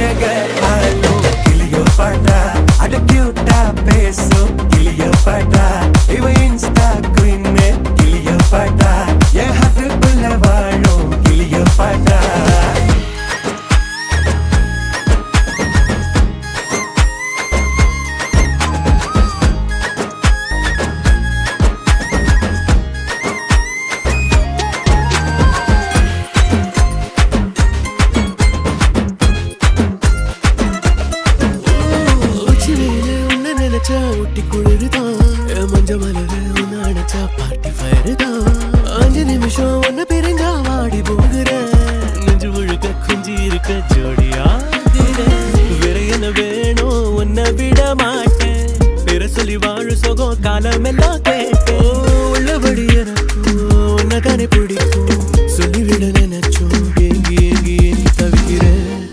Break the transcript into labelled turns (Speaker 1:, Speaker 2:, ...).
Speaker 1: அழக ஆளும் கிளியோபாட்ரா அட கியூட்டா பேசும் கிளியோபாட்ரா இவ இன்ஸ்டா குயின் கிளியோபாட்ரா என் ஹார்ட்டுக்குள்ள வாழும் கிளியோபாட்ரா
Speaker 2: ஊட்டி குளிருதான் மஞ்ச மலரு உன்ன அணைச்சா பார்ட்டி ஃபயருதான் 5 நிமிஷம் ஒன்னு பிரிஞ்சா வாடி போகிறேன் நெஞ்சு முழுக்க குஞ்சி இருக்க ஜோடியா வேற என்ன வேணும் உன்னை விட மாட்டேன் வேற சொல்லி வாழு சோகம் காலம் எல்லாம்